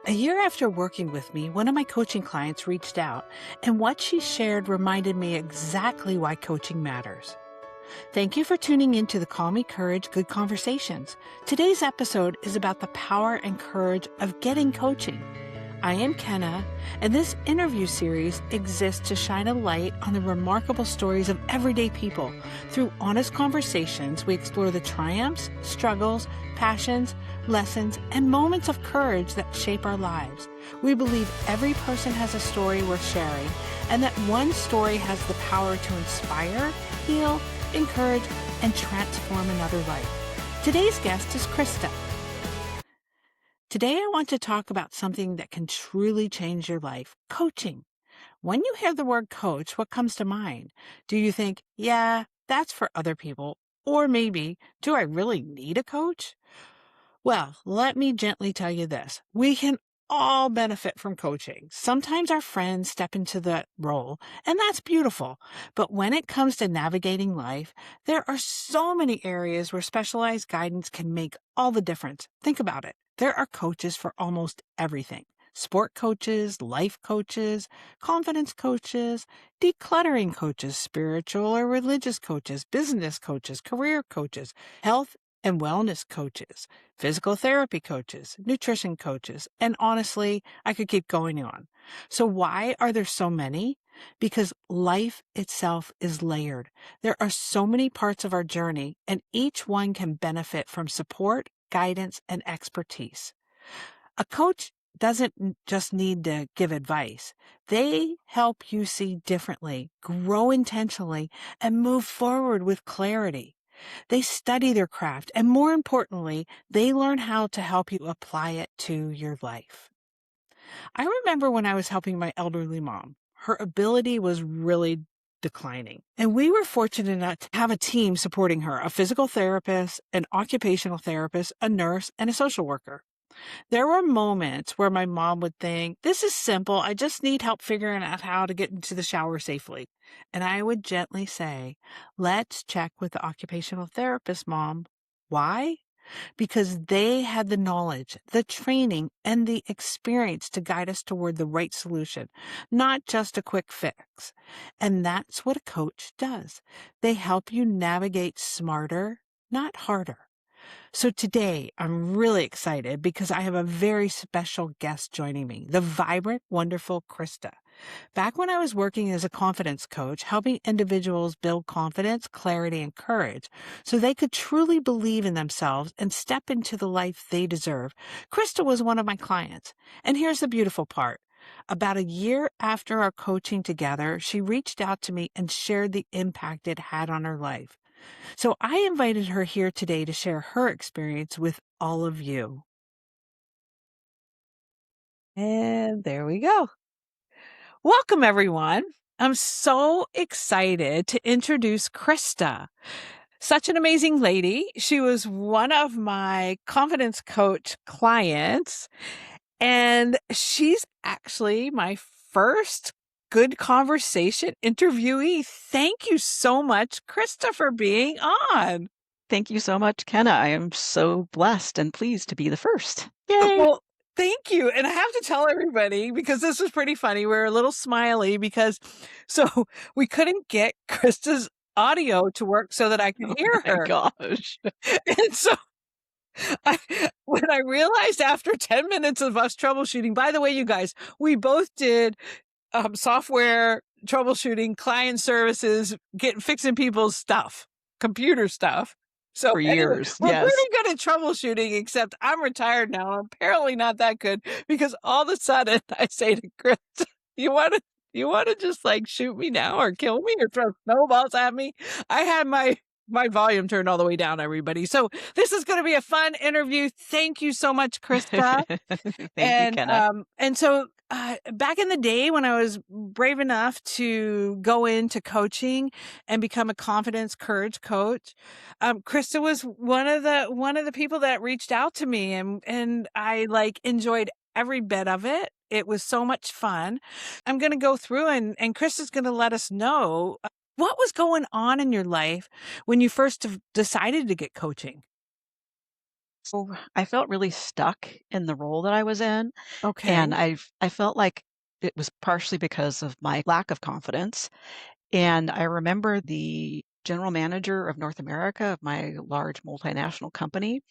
A year after working with me, one of my coaching clients reached out, and what she shared reminded me exactly why coaching matters. Thank you for tuning in to the Call Me Courage Good Conversations. Today's episode is about the power and courage of getting coaching. I am Kenna, and this interview series exists to shine a light on the remarkable stories of everyday people. Through honest conversations, we explore the triumphs, struggles, passions, lessons, and moments of courage that shape our lives. We believe every person has a story worth sharing, and that one story has the power to inspire, heal, encourage, and transform another life. Today's guest is Christa. Today, I want to talk about something that can truly change your life, coaching. When you hear the word coach, what comes to mind? Do you think, yeah, that's for other people? Or maybe, do I really need a coach? Well, let me gently tell you this. We can all benefit from coaching. Sometimes our friends step into that role, and that's beautiful. But when it comes to navigating life, there are so many areas where specialized guidance can make all the difference. Think about it. There are coaches for almost everything. Sport coaches, life coaches, confidence coaches, decluttering coaches, spiritual or religious coaches, business coaches, career coaches, health and wellness coaches, physical therapy coaches, nutrition coaches, and honestly, I could keep going on. So why are there so many? Because life itself is layered. There are so many parts of our journey, and each one can benefit from support, guidance, and expertise. A coach doesn't just need to give advice. They help you see differently, grow intentionally, and move forward with clarity. They study their craft, and more importantly, they learn how to help you apply it to your life. I remember when I was helping my elderly mom, her ability was really declining. And we were fortunate enough to have a team supporting her, a physical therapist, an occupational therapist, a nurse, and a social worker. There were moments where my mom would think, this is simple. I just need help figuring out how to get into the shower safely. And I would gently say, let's check with the occupational therapist, Mom. Why? Because they had the knowledge, the training, and the experience to guide us toward the right solution, not just a quick fix. And that's what a coach does. They help you navigate smarter, not harder. So today I'm really excited because I have a very special guest joining me, the vibrant, wonderful Christa. Back when I was working as a confidence coach, helping individuals build confidence, clarity, and courage so they could truly believe in themselves and step into the life they deserve, Christa was one of my clients. And here's the beautiful part. About a year after our coaching together, she reached out to me and shared the impact it had on her life. So I invited her here today to share her experience with all of you. And there we go. Welcome, everyone. I'm so excited to introduce Christa. Such an amazing lady. She was one of my confidence coach clients, and she's actually my first good conversation interviewee. Thank you so much, Christa, for being on. Thank you so much, Kenna. I am so blessed and pleased to be the first. Yay! Well, thank you. And I have to tell everybody because this was pretty funny. We're a little smiley because we couldn't get Krista's audio to work so that I could Oh hear my her. gosh. And so when I realized after 10 minutes of us troubleshooting, by the way, you guys, we both did software troubleshooting, client services, fixing people's stuff, computer stuff. So For anyway, years, we're yes. pretty good at troubleshooting, except I'm retired now. I'm apparently not that good because all of a sudden I say to Chris, you want to just like shoot me now or kill me or throw snowballs at me? I had my volume turned all the way down, everybody. So this is going to be a fun interview. Thank you so much, Krista. Thank you, Kenna. And so back in the day when I was brave enough to go into coaching and become a confidence courage coach, Krista was one of the people that reached out to me, and I like enjoyed every bit of it. It was so much fun. I'm going to go through and Krista's going to let us know what was going on in your life when you first decided to get coaching. So I felt really stuck in the role that I was in, and Okay. I felt like it was partially because of my lack of confidence. And I remember the general manager of North America of my large multinational company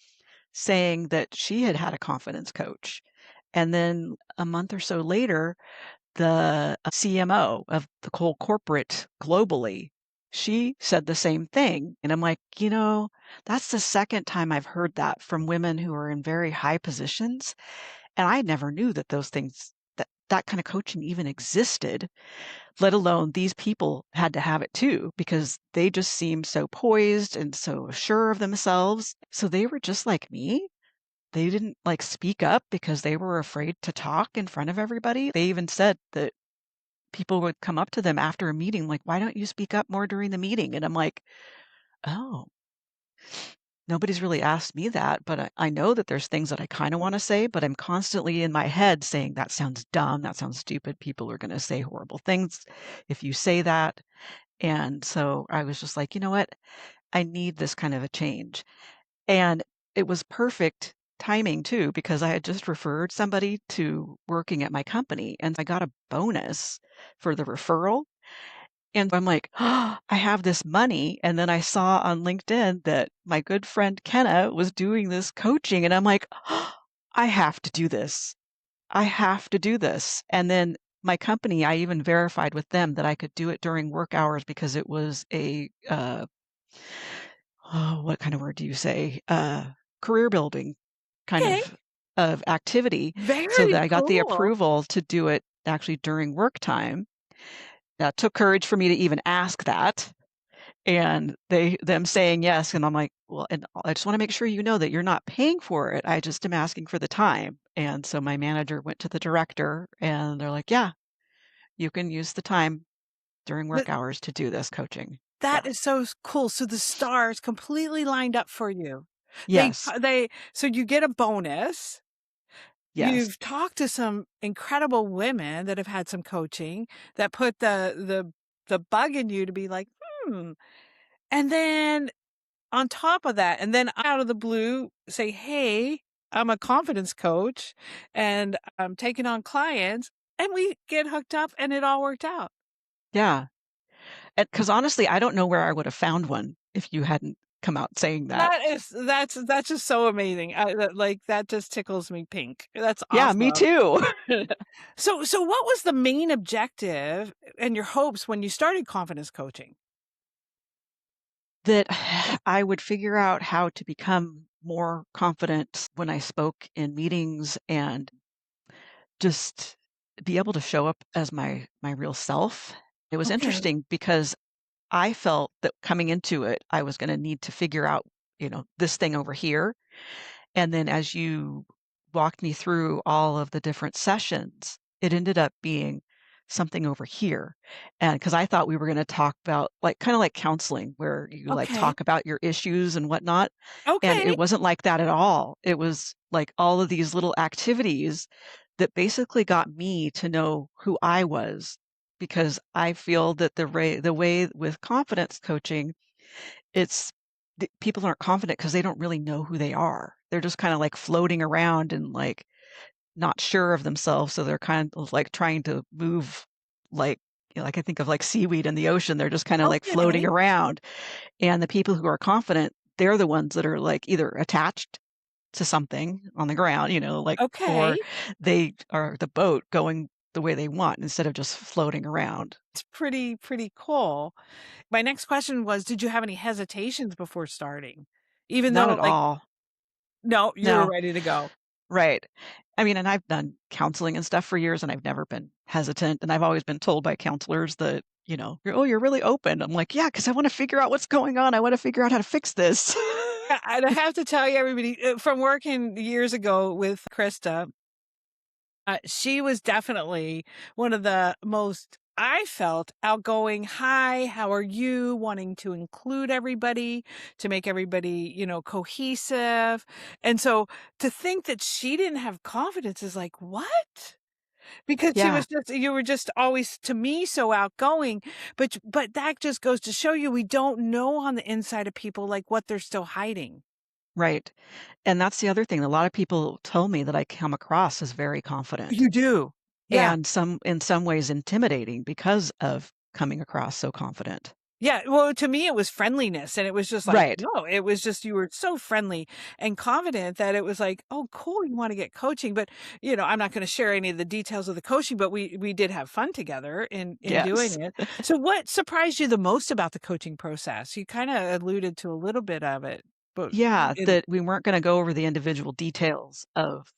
saying that she had had a confidence coach. And then a month or so later, the CMO of the whole corporate globally, she said the same thing. And I'm like, that's the second time I've heard that from women who are in very high positions. And I never knew that those things, that kind of coaching even existed, let alone these people had to have it too, because they just seemed so poised and so sure of themselves. So they were just like me. They didn't like speak up because they were afraid to talk in front of everybody. They even said that people would come up to them after a meeting, like, why don't you speak up more during the meeting? And I'm like, oh, nobody's really asked me that, but I know that there's things that I kind of want to say, but I'm constantly in my head saying, that sounds dumb. That sounds stupid. People are going to say horrible things if you say that. And so I was just like, you know what? I need this kind of a change. And it was perfect timing too, because I had just referred somebody to working at my company and I got a bonus for the referral. And I'm like, oh, I have this money. And then I saw on LinkedIn that my good friend Kenna was doing this coaching. And I'm like, oh, I have to do this. I have to do this. And then my company, I even verified with them that I could do it during work hours because it was oh, what kind of word do you say? Career building kind Okay. of activity. So Very that I got the cool. approval to do it actually during work time. That took courage for me to even ask that. And them saying yes. And I'm like, well, and I just want to make sure you know that you're not paying for it. I just am asking for the time. And so my manager went to the director and they're like, yeah, you can use the time during Th- work hours to do this coaching. That Yeah. is so cool. So the stars completely lined up for you. They Yes. they so you get a bonus. Yes. You've talked to some incredible women that have had some coaching that put the bug in you to be like, "Hmm." And then on top of that, and then out of the blue say, "Hey, I'm a confidence coach and I'm taking on clients." And we get hooked up and it all worked out. Yeah. Because honestly, I don't know where I would have found one if you hadn't come out saying that. That's just so amazing. That just tickles me pink. That's Yeah, me awesome. too. So what was the main objective and your hopes when you started confidence coaching? That I would figure out how to become more confident when I spoke in meetings and just be able to show up as my real self. It was Okay. interesting because I felt that coming into it, I was gonna need to figure out, this thing over here. And then as you walked me through all of the different sessions, it ended up being something over here. And because I thought we were going to talk about like kind of like counseling where you like Okay. talk about your issues and whatnot. And Okay. it wasn't like that at all. It was like all of these little activities that basically got me to know who I was. Because I feel that the way with confidence coaching, it's people aren't confident because they don't really know who they are. They're just kind of like floating around and like not sure of themselves. So they're kind of like trying to move like, like I think of like seaweed in the ocean. They're just kind of like floating Okay. around. And the people who are confident, they're the ones that are like either attached to something on the ground, like, or Okay. they are the boat going the way they want instead of just floating around. It's pretty cool. My next question was, did you have any hesitations before starting? Even Not though at all. no, you were No. ready to go. Right. I mean, and I've done counseling and stuff for years, and I've never been hesitant. And I've always been told by counselors that, oh, you're really open. I'm like, yeah, because I want to figure out what's going on. I want to figure out how to fix this. Yeah, and I have to tell you, everybody, from working years ago with Christa, she was definitely one of the most, I felt, outgoing. Hi, how are you? Wanting to include everybody, to make everybody, cohesive. And so to think that she didn't have confidence is like, what? Because Yeah. you were just always, to me, so outgoing. But that just goes to show you we don't know on the inside of people like what they're still hiding. right. And that's the other thing. A lot of people told me that I come across as very confident You do. Yeah. and in some ways intimidating because of coming across so confident. Yeah, well, to me, it was friendliness, and it was just like, Right. no, it was just you were so friendly and confident that it was like, "Oh, cool, you wanna get coaching," but, I'm not gonna share any of the details of the coaching, but we did have fun together in Yes. doing it. So what surprised you the most about the coaching process? You kinda alluded to a little bit of it, but Yeah, in that we weren't gonna go over the individual details of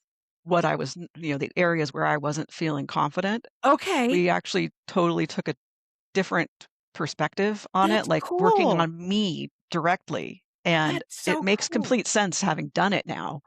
what I was the areas where I wasn't feeling confident. Okay, We actually totally took a different perspective on it, that's like working cool. on me directly, and That's it so makes cool. complete sense having done it now.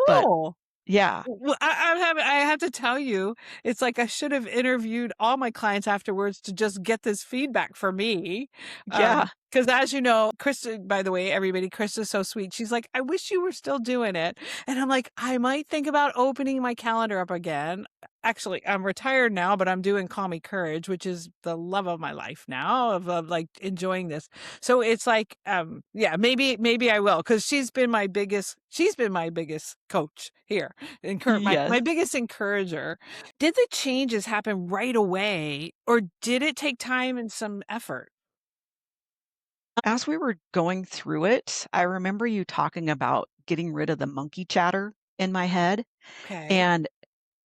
But Cool. yeah, Well, I have to tell you, it's like I should have interviewed all my clients afterwards to just get this feedback for me. yeah, Because as you know, Krista, by the way, everybody, Krista's so sweet. She's like, "I wish you were still doing it." And I'm like, "I might think about opening my calendar up again." Actually, I'm retired now, but I'm doing Call Me Courage, which is the love of my life now of like enjoying this. So it's like, yeah, maybe I will, because she's been my biggest coach here. My yes. biggest encourager. Did the changes happen right away, or did it take time and some effort? As we were going through it, I remember you talking about getting rid of the monkey chatter in my head, Okay. and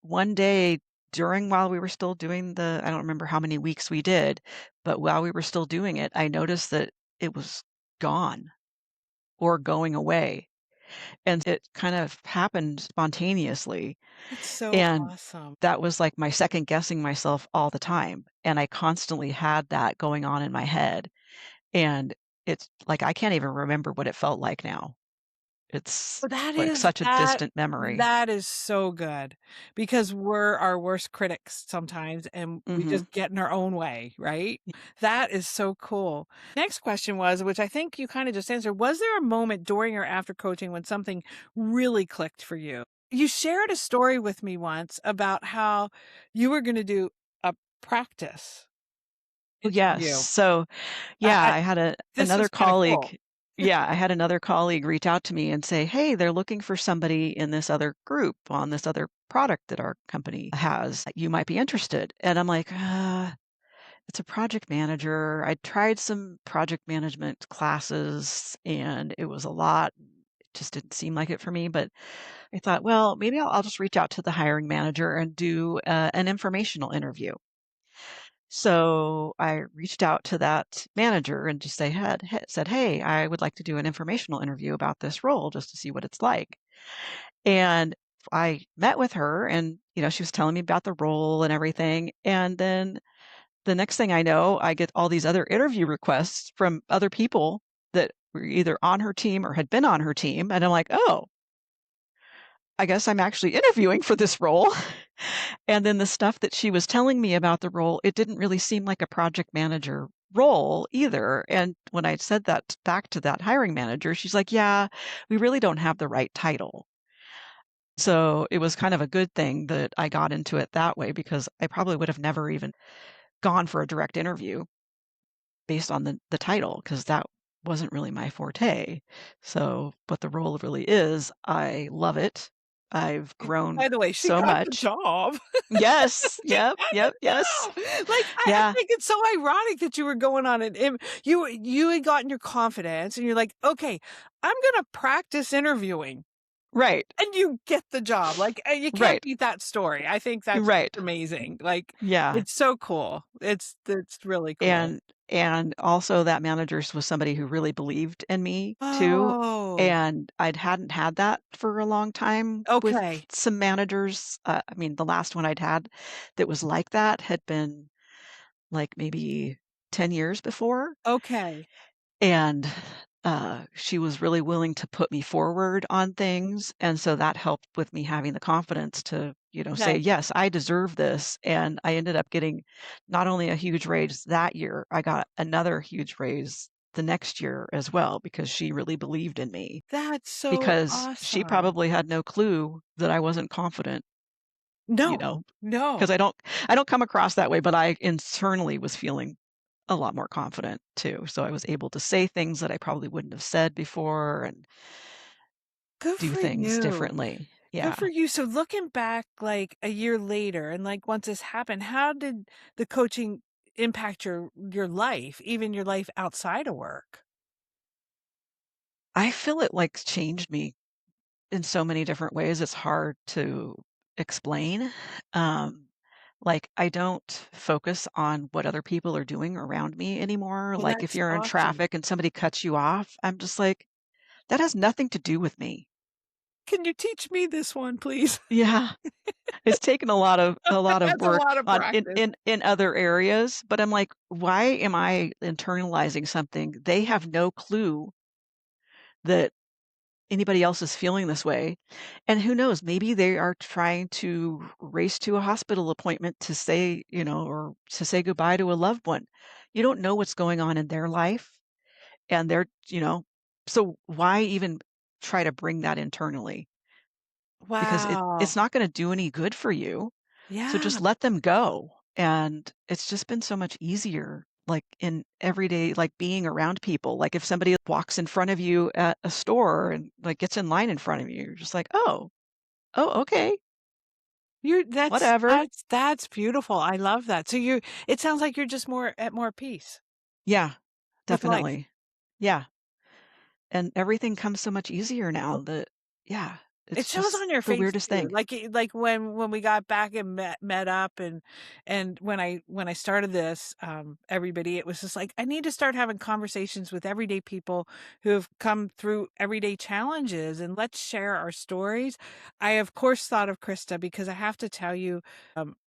one day while we were still doing I don't remember how many weeks we did, but while we were still doing it, I noticed that it was gone or going away. And it kind of happened spontaneously. That's so And awesome. that was like my second guessing myself all the time. And I constantly had that going on in my head. And it's like I can't even remember what it felt like now. It's Well, that like is such a that distant memory. that is so good, because we're our worst critics sometimes, and we Mhm. just get in our own way, right? That is so cool. Next question was, which I think you kinda just answered, was there a moment during or after coaching when something really clicked for you? You shared a story with me once about how you were gonna do a practice Yes. interview. So, yeah, I I had this another is kinda cool. colleague I had another colleague reach out to me and say, "Hey, they're looking for somebody in this other group on this other product that our company has. You might be interested." And I'm like, it's a project manager. I tried some project management classes and it was a lot. It just didn't seem like it for me. But I thought, well, maybe I'll just reach out to the hiring manager and do an informational interview. So I reached out to that manager and just said, "Hey, I would like to do an informational interview about this role just to see what it's like." And I met with her and, she was telling me about the role and everything. And then the next thing I know, I get all these other interview requests from other people that were either on her team or had been on her team. And I'm like, "Oh, I guess I'm actually interviewing for this role." And then the stuff that she was telling me about the role, it didn't really seem like a project manager role either. And when I said that back to that hiring manager, she's like, "Yeah, we really don't have the right title." So it was kind of a good thing that I got into it that way because I probably would have never even gone for a direct interview based on the title because that wasn't really my forte. So, but the role really is, I love it. I've grown By the way, she so got the much. job. Yes. Yep. I Yep. Yes. know. Like, I Yeah. think it's so ironic that you were going on an you had gotten your confidence and you're like, "Okay, I'm gonna practice interviewing," Right. and you get the job. Like, you can't Right. beat that story. I think that's Right. amazing. Like, Yeah. it's so cool. It's really cool. And also that manager was somebody who really believed in me too. Oh, And I hadn't had that for a long time with okay. some managers. I mean, the last one I'd had that was like that had been like maybe 10 years before. Okay. And she was really willing to put me forward on things. And so that helped with me having the confidence to, say, Okay. yes, I deserve this. And I ended up getting not only a huge raise that year, I got another huge raise the next year as well because she really believed in me That's so because she awesome. probably had no clue that I wasn't confident, you No. know, because No. I don't come across that way, but I internally was feeling a lot more confident too. So I was able to say things that I probably wouldn't have said before. And Good do for things you. differently. Good Yeah. for you. So looking back like a year later and like once this happened, how did the coaching impact your life, even your life outside of work? I feel it, like, changed me in so many different ways, it's hard to explain. Um, like, I don't focus on what other people are doing around me anymore. Well, Like, if that's you're in awesome. traffic and somebody cuts you off, I'm just like, "That has nothing to do with me." Can you teach me this one, please? Yeah. It's taken a lot of That's a work lot of on practice. in other areas, but I'm like, "Why am I internalizing something?" They have no clue that anybody else is feeling this way. And who knows, maybe they are trying to race to a hospital appointment to say, or to say goodbye to a loved one. You don't know what's going on in their life. And so why even try to bring that internally? Because it's Wow. not going to do any good for you. So Yeah. just let them go. And it's just been so much easier, like in everyday, like being around people. Like if somebody walks in front of you at a store and like gets in line in front of you, you're just like, oh, okay, You're that's whatever. that's that's beautiful. I love that. So you it sounds like you're just more peace Yeah, with life. definitely. Yeah. And everything comes so much easier now that, yeah, It it's shows just on your the face weirdest too. thing. Like when we got back and met up and when I started this, everybody, it was just like, I need to start having conversations with everyday people who have come through everyday challenges and let's share our stories. I of course thought of Krista because I have to tell you,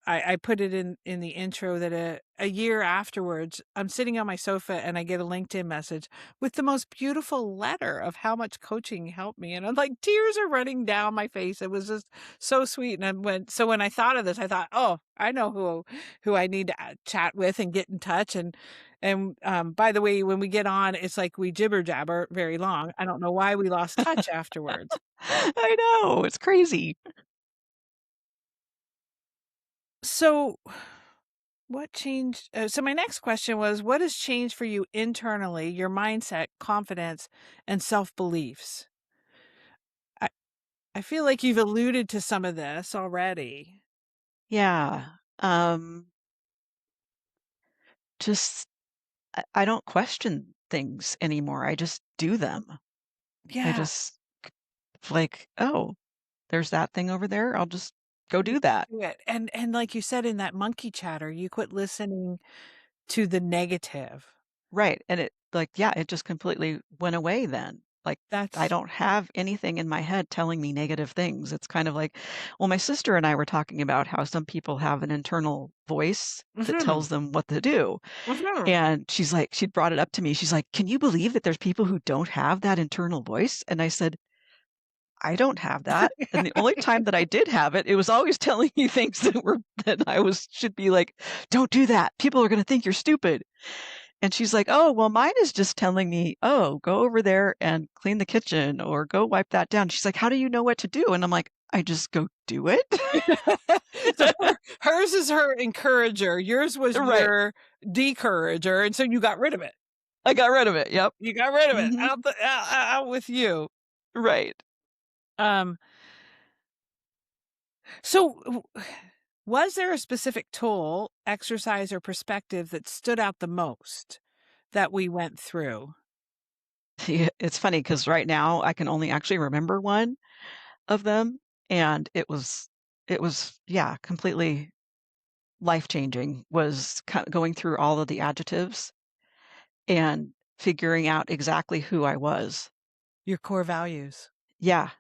I put it in the intro that a year afterwards, I'm sitting on my sofa and I get a LinkedIn message with the most beautiful letter of how much coaching helped me. And I'm like, tears are running down my face. It was just so sweet. And when I thought of this, I thought, oh, I know who I need to chat with and get in touch. And by the way, when we get on, it's like we jibber jabber very long. I don't know why we lost touch afterwards. I know, it's crazy. So what changed? So my next question was, what has changed for you internally, your mindset, confidence, and self beliefs? I, I feel like you've alluded to some of this already. Yeah. Just I don't question things anymore. I just do them. I Yeah, just like, oh, there's that thing over there. I'll just go do that. do it. And like you said in that monkey chatter, you quit listening to the negative. Right, and it like, yeah, it just completely went away then. Like, I That's don't have anything in my head telling me negative things. It's kind of like well, my sister and I were talking about how some people have an internal voice that mhm, tells them what to do, mhm. and she'd brought it up to me. She's like, "Can you believe that there's people who don't have that internal voice?" And I said, "I don't have that." And the only time that I did have it, it was always telling me things that I was should be like, "Don't do that. People are gonna think you're stupid." And she's like, "Oh, well, mine is just telling me, oh, go over there and clean the kitchen or go wipe that down." She's like, "How do you know what to do?" And I'm like, "I just go do it." So hers is her encourager. Yours was Right. your decourager, and so you got rid of it. I got rid of it. Yep. You got rid of it Mhm. out with you. Right. Um, so was there a specific tool, exercise, or perspective that stood out the most that we went through? Yeah, it's funny because right now I can only actually remember one of them, and it was yeah, completely life-changing, was going through all of the adjectives and figuring out exactly who I was. Your core values. Yeah.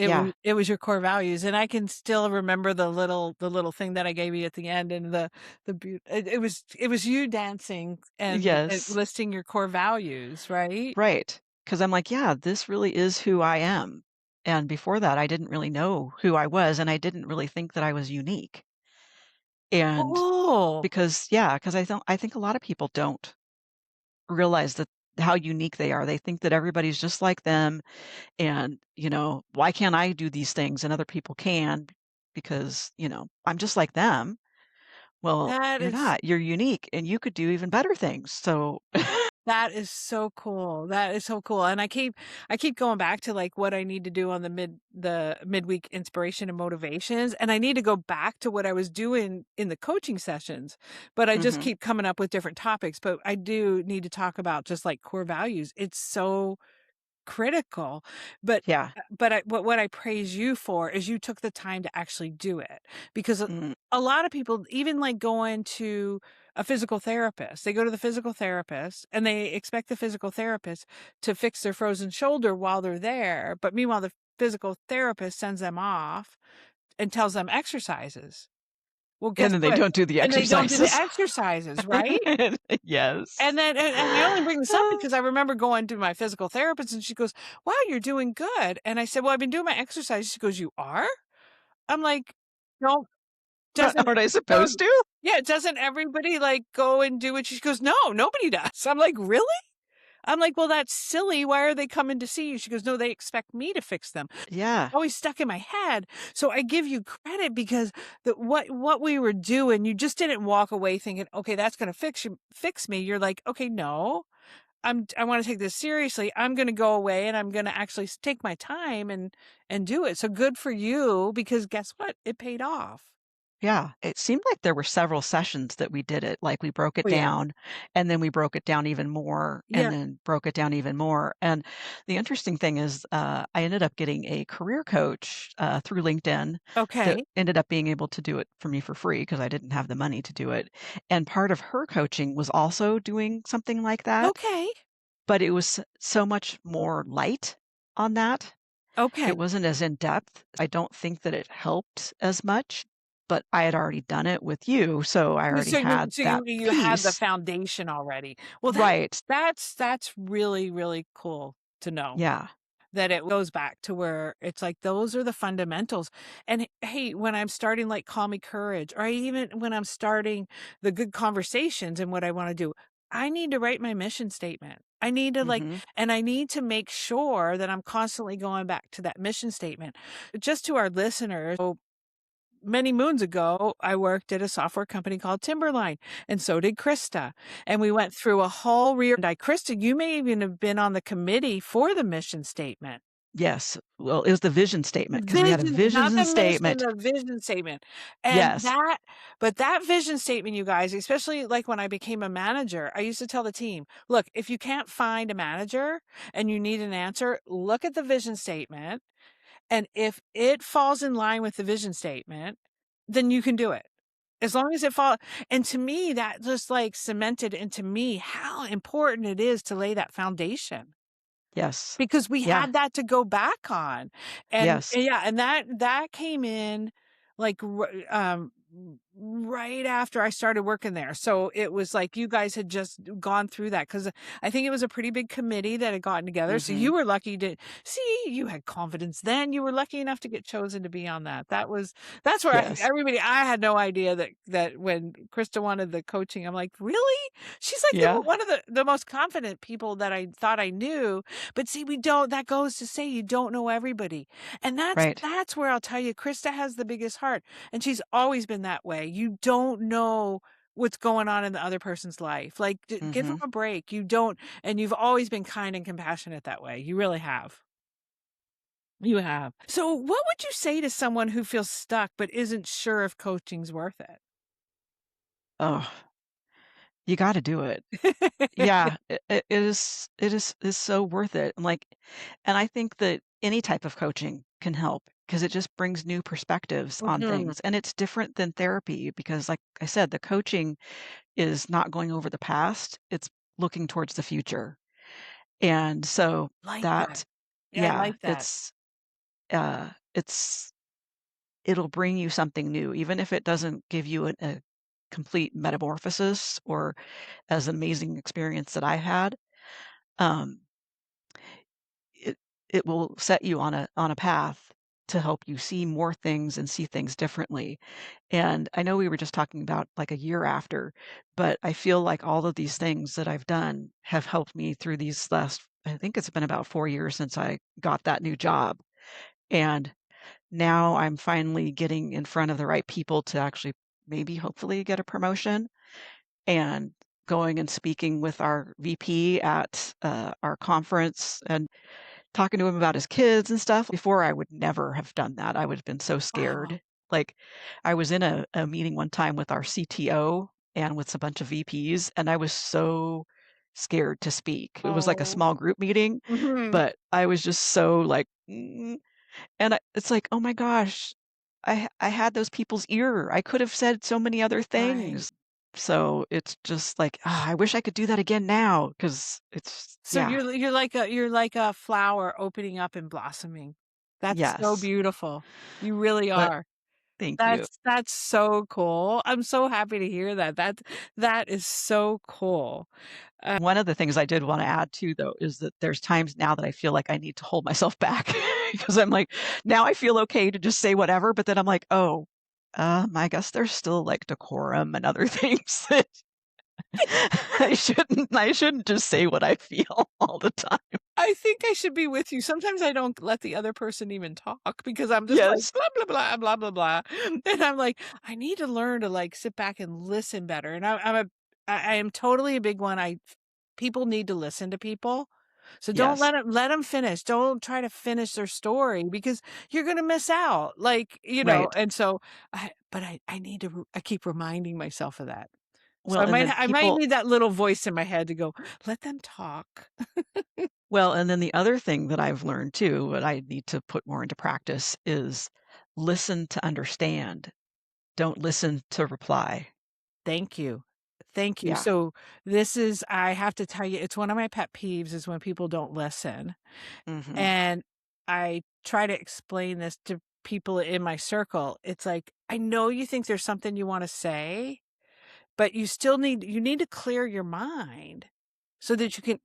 Yeah. It was your core values, and I can still remember the little thing that I gave you at the end, and it was you dancing and Yes. listing your core values, right? Right, because 'cause I'm like, "Yeah, this really is who I am." And before that, I didn't really know who I was, and I didn't really think that I was unique. And Oh, because I think a lot of people don't realize that how unique they are. They think that everybody's just like them and, "Why can't I do these things and other people can? Because, I'm just like them." Well, that you're is not. You're unique, and you could do even better things. So That is so cool. That is so cool. And I keep going back to like what I need to do on the midweek inspiration and motivations. And I need to go back to what I was doing in the coaching sessions. But I just Mhm. keep coming up with different topics. But I do need to talk about just like core values. It's so critical. But Yeah. what I praise you for is you took the time to actually do it, because Mm. a lot of people, even like going to a physical therapist, they go to the physical therapist and they expect the physical therapist to fix their frozen shoulder while they're there. But meanwhile, the physical therapist sends them off and tells them exercises. Well, And guess then they what? don't do the And they don't do the exercises. exercises, right? Yes. And then and I only bring this up because I remember going to my physical therapist and she goes, "Wow, you're doing good." And I said, "Well, I've been doing my exercise." She goes, "You are?" I'm like, "No, doesn't Aren't I no, supposed to? yeah, doesn't everybody like go and do it?" She goes, "No, nobody does." I'm like, "Really?" I'm like, "Well, that's silly. Why are they coming to see you?" She goes, "No, they expect me to fix them." Yeah. Always stuck in my head. So I give you credit because what we were doing, you just didn't walk away thinking, "Okay, that's going to fix me." You're like, "Okay, no. I want to take this seriously. I'm going to go away and I'm going to actually take my time and do it." So good for you, because guess what? It paid off. Yeah, it seemed like there were several sessions that we did it, like, we broke it Oh yeah. down, and then we broke it down even more, and Yeah. then broke it down even more, and the interesting thing is, I ended up getting a career coach, through LinkedIn that Okay. ended up being able to do it for me for free because I didn't have the money to do it, and part of her coaching was also doing something like that, Okay. but it was so much more light on that. Okay. It wasn't as in-depth. I don't think that it helped as much, but I had already done it with you, so I already So you had so that you had the piece. foundation already. Well, Right. that's really, really cool to know. Yeah. That it goes back to where it's like those are the fundamentals. And hey, when I'm starting like Call Me Courage, or even when I'm starting the good conversations and what I want to do, I need to write my mission statement. I need to like, Mhm. and I need to make sure that I'm constantly going back to that mission statement. Just to our listeners, so many moons ago, I worked at a software company called Timberline, and so did Christa. And we went through a whole Christa, you may even have been on the committee for the mission statement. Yes. Well, it was the vision statement because we had a Vision, not vision the mission, statement. the vision statement. And Yes. that vision statement, you guys, especially like when I became a manager, I used to tell the team, look, if you can't find a manager and you need an answer, look at the vision statement. And if it falls in line with the vision statement, then you can do it. As long as it falls. And to me, that just like cemented into me how important it is to lay that foundation, Yes. because we Yeah. had that to go back on. Yes. And yeah, and that came in like right after I started working there. So it was like you guys had just gone through that, cuz I think it was a pretty big committee that had gotten together. So you Mhm. were lucky to see, you had confidence then. You were lucky enough to get chosen to be on that. That's where Yes. everybody, I had no idea that when Krista wanted the coaching, I'm like, "Really?" She's like Yeah. one of the most confident people that I thought I knew. But see, we don't, that goes to say you don't know everybody. And Right. that's where I'll tell you, Krista has the biggest heart. And she's always been that way. You don't know what's going on in the other person's life. Like, give them Mhm. a break. You don't, and you've always been kind and compassionate that way. You really have. You have. So, what would you say to someone who feels stuck but isn't sure if coaching's worth Oh, you gotta do it. it? Yeah, it is so worth it. And I think that any type of coaching can help because it just brings new perspectives on Mhm. things, and it's different than therapy because, like I said, the coaching is not going over the past, it's looking towards the future. And so Like that. that Yeah, I yeah, like that. it's it'll bring you something new, even if it doesn't give you a complete metamorphosis or as amazing experience that I had. Um, it it will set you on a path to help you see more things and see things differently. And I know we were just talking about like a year after, but I feel like all of these things that I've done have helped me through these last, I think it's been about 4 years since I got that new job. And now I'm finally getting in front of the right people to actually maybe hopefully get a promotion. And going and speaking with our VP at our conference and talking to him about his kids and stuff. Before, I would never have done that. I would have been so Wow. scared. Like, I was in a meeting one time with our CTO and with a bunch of VPs, and I was so scared to speak. It was like a Oh. small group meeting, Mhm. but I was just so like, and it's like, oh my gosh, I had those people's ear. I could have said so many other Right. things. So it's just like, I wish I could do that again now because it's, So yeah, you're like a flower opening up and blossoming. That's so yes. beautiful. You really But are. thank you. That's so cool. I'm so happy to hear that. That is so cool. One of the things I did want to add too, though, is that there's times now that I feel like I need to hold myself back because I'm like, now I feel okay to just say whatever, but then I'm like, oh, I guess there's still like decorum and other things that I shouldn't just say what I feel all the time. I think I should be with you. Sometimes I don't let the other person even talk because I'm just like Yes. blah blah blah blah blah blah, and I'm like, I need to learn to like sit back and listen better. And I am totally a big one. People need to listen to people, so don't Yes. let them finish. Don't try to finish their story because you're gonna miss out. Like Right. and so I need to. I keep reminding myself of that. So Well, and then I might people need that little voice in my head to go, let them talk. well, and then the other thing that I've learned too, but I need to put more into practice is listen to understand. Don't listen to reply. Thank you. Thank you. Yeah. So this is I have to tell you, it's one of my pet peeves is when people don't listen. Mhm. And I try to explain this to people in my circle. It's like, I know you think there's something you want to say, but you need to clear your mind so that you can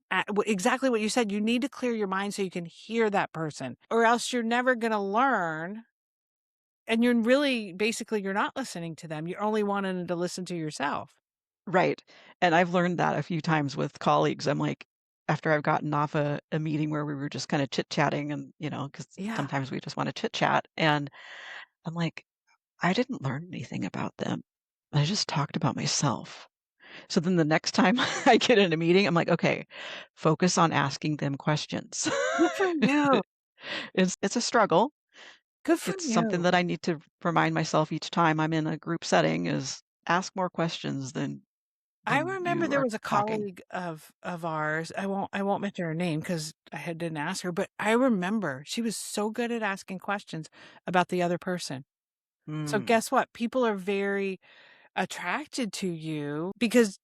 exactly what you said. You need to clear your mind so you can hear that person, or else you're never going to learn. And you're really basically you're not listening to them. You're only wanting to listen to yourself. Right. And I've learned that a few times with colleagues. I'm like, after I've gotten off a meeting where we were just kind of chit-chatting and, because Yeah. sometimes we just want to chit-chat. And I'm like, I didn't learn anything about them. I just talked about myself. So then the next time I get in a meeting, I'm like, okay, focus on asking them questions. Good for you. It's a struggle. Good for It's something you. that I need to remind myself each time I'm in a group setting is ask more questions I than remember you there are was a talking. colleague of ours. I won't mention her name because didn't ask her, but I remember she was so good at asking questions about the other person. So Mm. guess what? People are very attracted to you because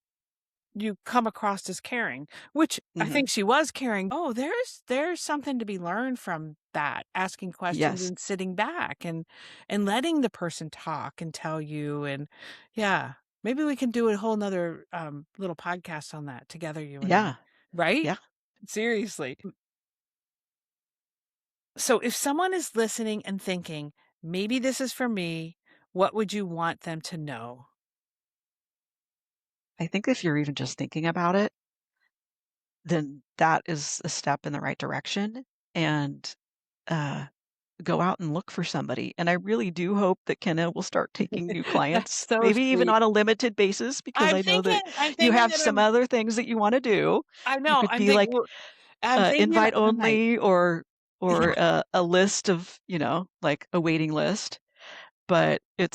you come across as caring, which I Mhm. think she was caring. Oh, there's something to be learned from that, asking questions Yes. and sitting back and letting the person talk and tell you. And yeah, maybe we can do a whole nother little podcast on that together, you and I. Yeah. Right? Yeah. Seriously. So if someone is listening and thinking, maybe this is for me, what would you want them to know? I think if you're even just thinking about it, then that is a step in the right direction, and, uh, go out and look for somebody, and I really do hope that Kenna will start taking new That's clients, so maybe even sweet. on a limited basis because I know that I'm you thinking have that some other things that you wanna do. I You know, could be like, I'm thinking invite I might. only or Yeah. a list of, like a waiting list, but it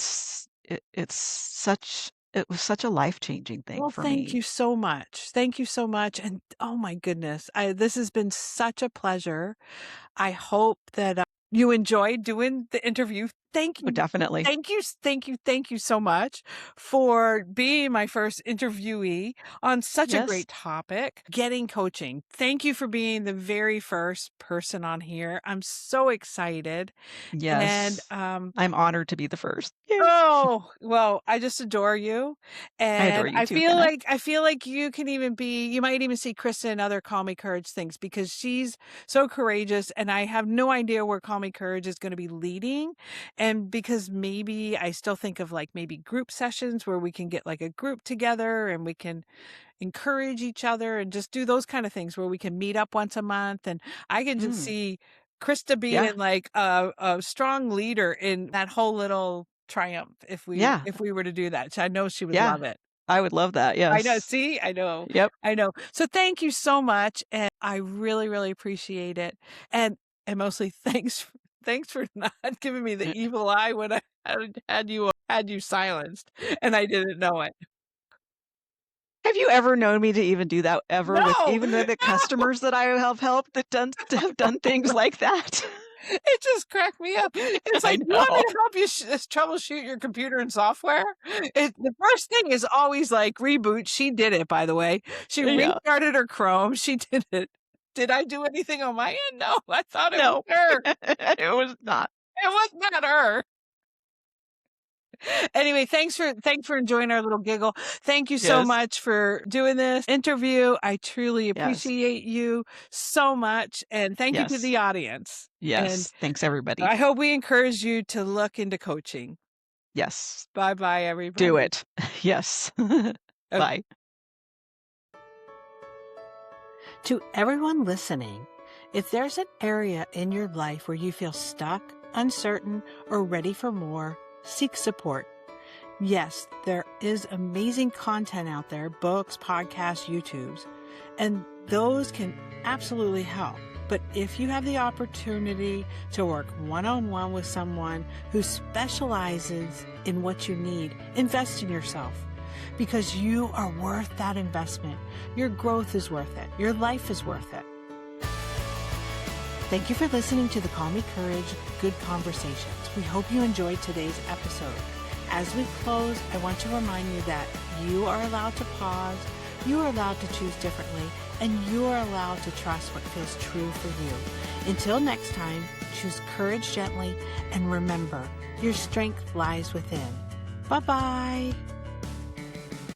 was such a life-changing thing Well, for thank me. you so much. Thank you so much. And oh my goodness, this has been such a pleasure. I hope that you enjoyed doing the interview. Thank Oh, you. definitely. Thank you so much for being my first interviewee on such a Yes. great topic, getting coaching. Thank you for being the very first person on here. I'm so excited. And Yes. I'm honored to be the first. Yay. oh, well, I just adore you, I adore and you too, Kenna. I feel like you might even see Krista in other Call Me Courage things because she's so courageous, and I have no idea where Call Me Courage is gonna be leading, and because maybe I still think of, like, maybe group sessions where we can get, like, a group together and we can encourage each other and just do those kind of things where we can meet up once a month. And I can just Mm. see Krista Yeah. being like a strong leader in that whole little triumph Yeah. if we were to do that. So I know she would Yeah. love it. I would love that. I know. Yes. See, I know. Yep. I know. So thank you so much. And I really, really appreciate it. And mostly thanks for not giving me the evil eye when I had you silenced and I didn't know it. Have you ever known me to even do that ever with No, even the no. customers that I have helped that have done things like that? It just cracked me up. It's I like, "You want me know. to help you troubleshoot your computer and software?" The first thing is always like reboot. She did it, by the way. She Yeah. restarted her Chrome. She did it. Did I do anything on my end? No, I thought it was No, her. it was not. It was not her. Anyway, thanks for enjoying our little giggle. Thank you so Yes. much for doing this interview. I truly Yes. appreciate you so much, and thank you to Yes. the audience. And Yes. Thanks, everybody. I hope we encourage you to look into coaching. Yes. Bye-bye, Do everybody. it. Yes. Okay. Bye. To everyone listening, if there's an area in your life where you feel stuck, uncertain, or ready for more, seek support. Yes, there is amazing content out there, books, podcasts, YouTubes, and those can absolutely help. But if you have the opportunity to work one-on-one with someone who specializes in what you need, invest in yourself because you are worth that investment. Your growth is worth it. Your life is worth it. Thank you for listening to the Call Me Courage Good Conversations. We hope you enjoyed today's episode. As we close, I want to remind you that you are allowed to pause, you are allowed to choose differently, and you are allowed to trust what feels true for you. Until next time, choose courage gently, and remember, your strength lies within. Bye-bye.